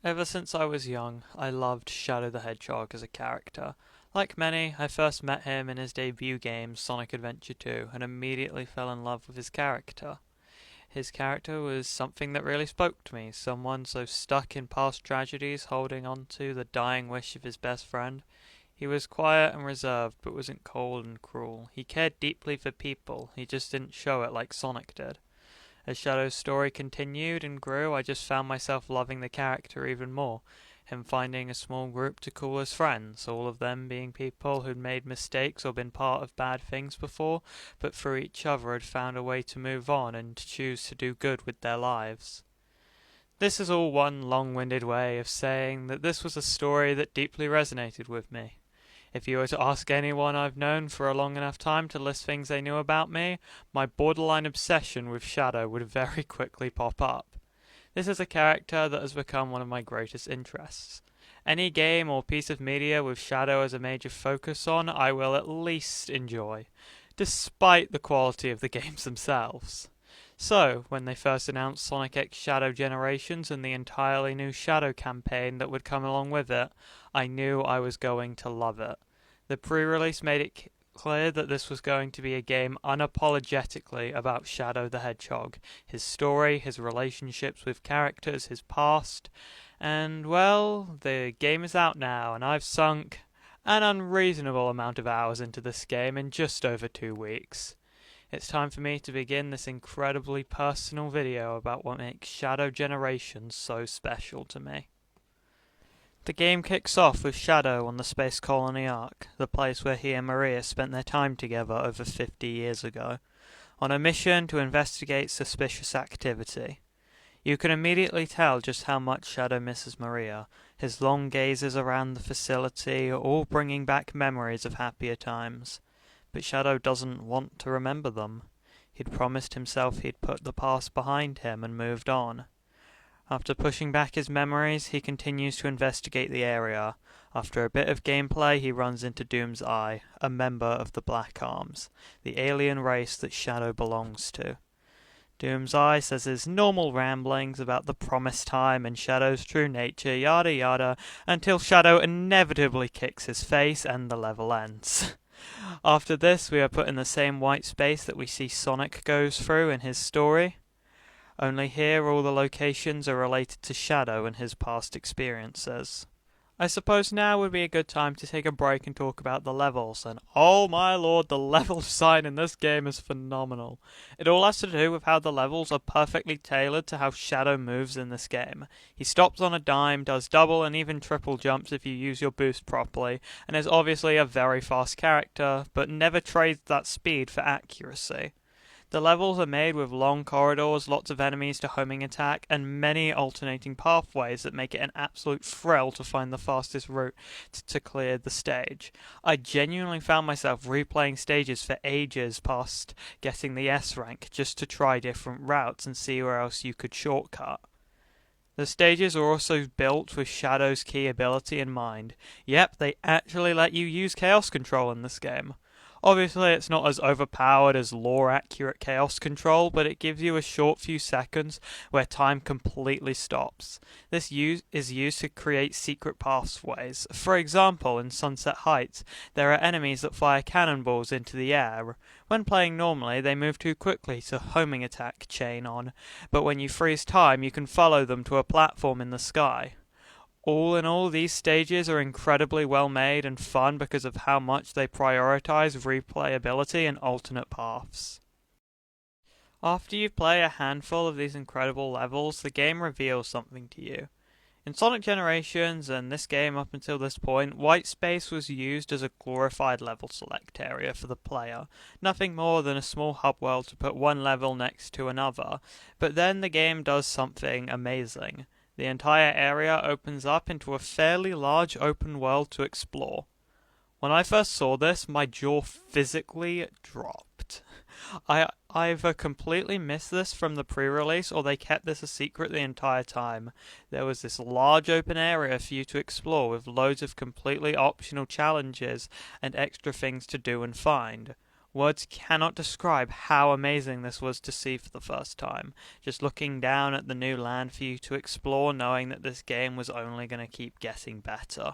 Ever since I was young, I loved Shadow the Hedgehog as a character. Like many, I first met him in his debut game, Sonic Adventure 2, and immediately fell in love with his character. His character was something that really spoke to me, someone so stuck in past tragedies, holding on to the dying wish of his best friend. He was quiet and reserved, but wasn't cold and cruel. He cared deeply for people, he just didn't show it like Sonic did. As Shadow's story continued and grew, I just found myself loving the character even more. Him finding a small group to call his friends, all of them being people who'd made mistakes or been part of bad things before, but through each other had found a way to move on and to choose to do good with their lives. This is all one long-winded way of saying that this was a story that deeply resonated with me. If you were to ask anyone I've known for a long enough time to list things they knew about me, my borderline obsession with Shadow would very quickly pop up. This is a character that has become one of my greatest interests. Any game or piece of media with Shadow as a major focus on, I will at least enjoy, despite the quality of the games themselves. So, when they first announced Sonic X Shadow Generations and the entirely new Shadow campaign that would come along with it, I knew I was going to love it. The pre-release made it clear that this was going to be a game unapologetically about Shadow the Hedgehog, his story, his relationships with characters, his past, and well, the game is out now, and I've sunk an unreasonable amount of hours into this game in just over 2 weeks. It's time for me to begin this incredibly personal video about what makes Shadow Generations so special to me. The game kicks off with Shadow on the Space Colony Ark, the place where he and Maria spent their time together over 50 years ago, on a mission to investigate suspicious activity. You can immediately tell just how much Shadow misses Maria, his long gazes around the facility all bringing back memories of happier times. But Shadow doesn't want to remember them. He'd promised himself he'd put the past behind him and moved on. After pushing back his memories, he continues to investigate the area. After a bit of gameplay, he runs into Doom's Eye, a member of the Black Arms, the alien race that Shadow belongs to. Doom's Eye says his normal ramblings about the promised time and Shadow's true nature, yada yada, until Shadow inevitably kicks his face and the level ends. After this, we are put in the same white space that we see Sonic goes through in his story. Only here all the locations are related to Shadow and his past experiences. I suppose now would be a good time to take a break and talk about the levels, and oh my lord, the level design in this game is phenomenal. It all has to do with how the levels are perfectly tailored to how Shadow moves in this game. He stops on a dime, does double and even triple jumps if you use your boost properly, and is obviously a very fast character, but never trades that speed for accuracy. The levels are made with long corridors, lots of enemies to homing attack, and many alternating pathways that make it an absolute thrill to find the fastest route to clear the stage. I genuinely found myself replaying stages for ages past getting the S rank just to try different routes and see where else you could shortcut. The stages are also built with Shadow's key ability in mind. Yep, they actually let you use Chaos Control in this game. Obviously, it's not as overpowered as lore-accurate Chaos Control, but it gives you a short few seconds where time completely stops. This is used to create secret pathways. For example, in Sunset Heights, there are enemies that fire cannonballs into the air. When playing normally, they move too quickly to homing attack chain on, but when you freeze time, you can follow them to a platform in the sky. All in all, these stages are incredibly well made and fun because of how much they prioritize replayability and alternate paths. After you play a handful of these incredible levels, the game reveals something to you. In Sonic Generations and this game up until this point, white space was used as a glorified level select area for the player, nothing more than a small hub world to put one level next to another, but then the game does something amazing. The entire area opens up into a fairly large open world to explore. When I first saw this, my jaw physically dropped. I either completely missed this from the pre-release or they kept this a secret the entire time. There was this large open area for you to explore with loads of completely optional challenges and extra things to do and find. Words cannot describe how amazing this was to see for the first time. Just looking down at the new land for you to explore, knowing that this game was only going to keep getting better.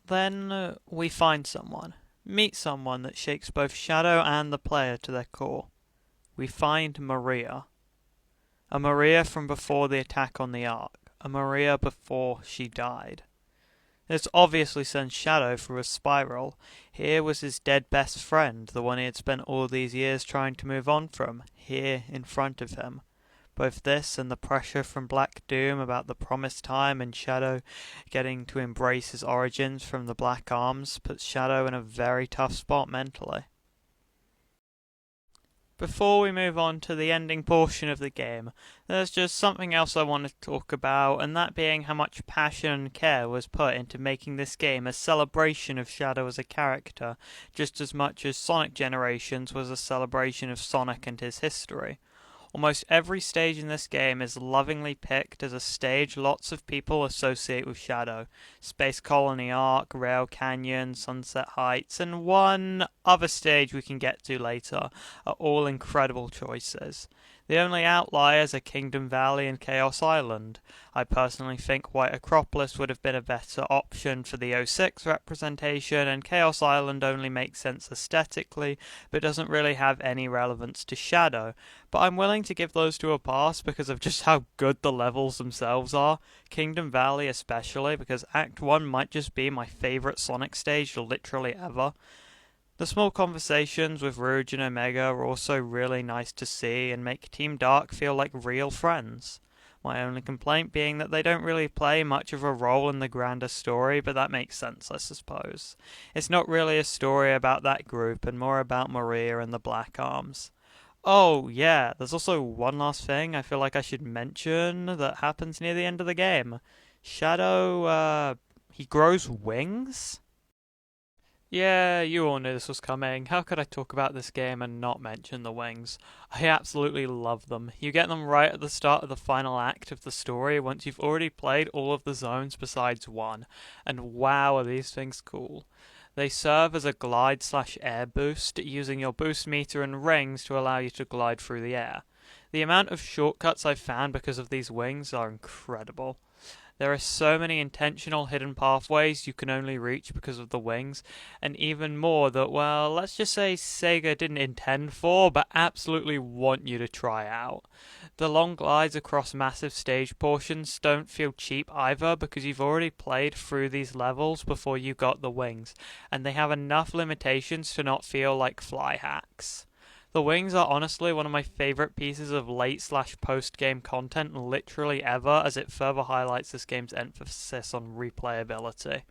Then we find someone. Meet someone that shakes both Shadow and the player to their core. We find Maria. A Maria from before the attack on the Ark. A Maria before she died. This obviously sends Shadow through a spiral. Here was his dead best friend, the one he had spent all these years trying to move on from, here in front of him. Both this and the pressure from Black Doom about the promised time and Shadow getting to embrace his origins from the Black Arms puts Shadow in a very tough spot mentally. Before we move on to the ending portion of the game, there's just something else I want to talk about, and that being how much passion and care was put into making this game a celebration of Shadow as a character, just as much as Sonic Generations was a celebration of Sonic and his history. Almost every stage in this game is lovingly picked as a stage lots of people associate with Shadow. Space Colony Arc, Rail Canyon, Sunset Heights, and one other stage we can get to later are all incredible choices. The only outliers are Kingdom Valley and Chaos Island. I personally think White Acropolis would have been a better option for the 06 representation, and Chaos Island only makes sense aesthetically, but doesn't really have any relevance to Shadow. But I'm willing to give those two a pass because of just how good the levels themselves are. Kingdom Valley especially, because Act 1 might just be my favourite Sonic stage literally ever. The small conversations with Rouge and Omega are also really nice to see and make Team Dark feel like real friends. My only complaint being that they don't really play much of a role in the grander story, but that makes sense, I suppose. It's not really a story about that group, and more about Maria and the Black Arms. Oh, yeah, there's also one last thing I feel like I should mention that happens near the end of the game. Shadow, he grows wings? Yeah, you all knew this was coming. How could I talk about this game and not mention the wings? I absolutely love them. You get them right at the start of the final act of the story once you've already played all of the zones besides one. And wow, are these things cool. They serve as a glide/air boost, using your boost meter and rings to allow you to glide through the air. The amount of shortcuts I've found because of these wings are incredible. There are so many intentional hidden pathways you can only reach because of the wings, and even more that, well, let's just say Sega didn't intend for, but absolutely want you to try out. The long glides across massive stage portions don't feel cheap either because you've already played through these levels before you got the wings, and they have enough limitations to not feel like fly hacks. The wings are honestly one of my favourite pieces of late/post-game content literally ever, as it further highlights this game's emphasis on replayability.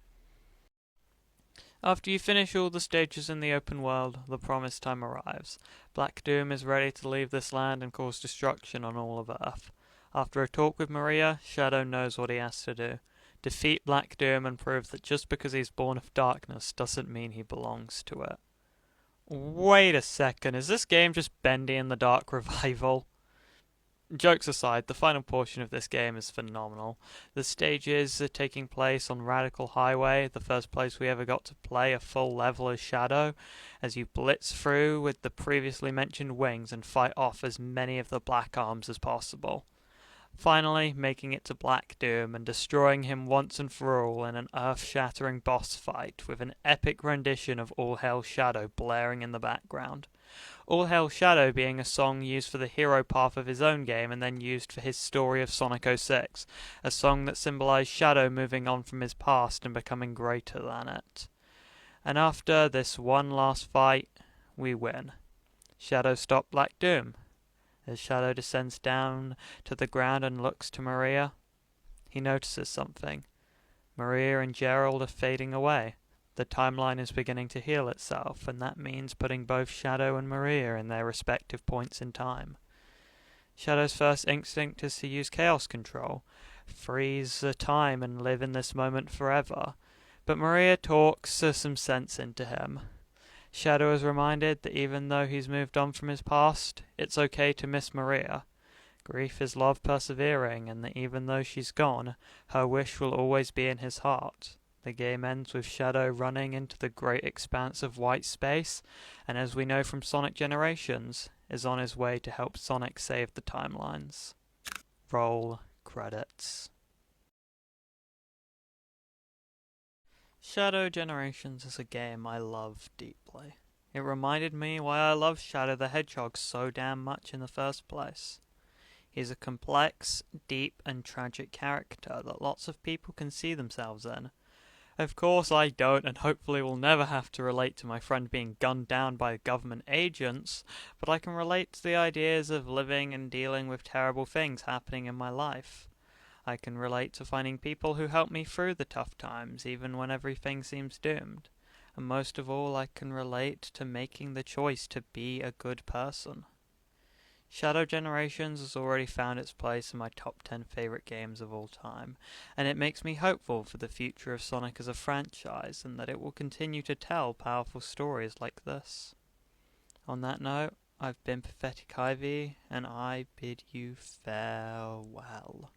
After you finish all the stages in the open world, the promised time arrives. Black Doom is ready to leave this land and cause destruction on all of Earth. After a talk with Maria, Shadow knows what he has to do. Defeat Black Doom and prove that just because he's born of darkness doesn't mean he belongs to it. Wait a second, is this game just Bendy and the Dark Revival? Jokes aside, the final portion of this game is phenomenal. The stages are taking place on Radical Highway, the first place we ever got to play a full level as Shadow, as you blitz through with the previously mentioned wings and fight off as many of the Black Arms as possible. Finally, making it to Black Doom and destroying him once and for all in an earth-shattering boss fight with an epic rendition of All Hail Shadow blaring in the background. All Hail Shadow being a song used for the hero path of his own game and then used for his story of Sonic 06, a song that symbolized Shadow moving on from his past and becoming greater than it. And after this one last fight, we win. Shadow stopped Black Doom. As Shadow descends down to the ground and looks to Maria, he notices something. Maria and Gerald are fading away. The timeline is beginning to heal itself, and that means putting both Shadow and Maria in their respective points in time. Shadow's first instinct is to use Chaos Control, freeze time and live in this moment forever, but Maria talks some sense into him. Shadow is reminded that even though he's moved on from his past, it's okay to miss Maria. Grief is love persevering, and that even though she's gone, her wish will always be in his heart. The game ends with Shadow running into the great expanse of white space, and as we know from Sonic Generations, is on his way to help Sonic save the timelines. Roll credits. Shadow Generations is a game I love deeply. It reminded me why I love Shadow the Hedgehog so damn much in the first place. He's a complex, deep, and tragic character that lots of people can see themselves in. Of course I don't, and hopefully will never have to relate to my friend being gunned down by government agents, but I can relate to the ideas of living and dealing with terrible things happening in my life. I can relate to finding people who help me through the tough times, even when everything seems doomed. And most of all, I can relate to making the choice to be a good person. Shadow Generations has already found its place in my top 10 favourite games of all time, and it makes me hopeful for the future of Sonic as a franchise, and that it will continue to tell powerful stories like this. On that note, I've been Pathetic Ivy, and I bid you farewell.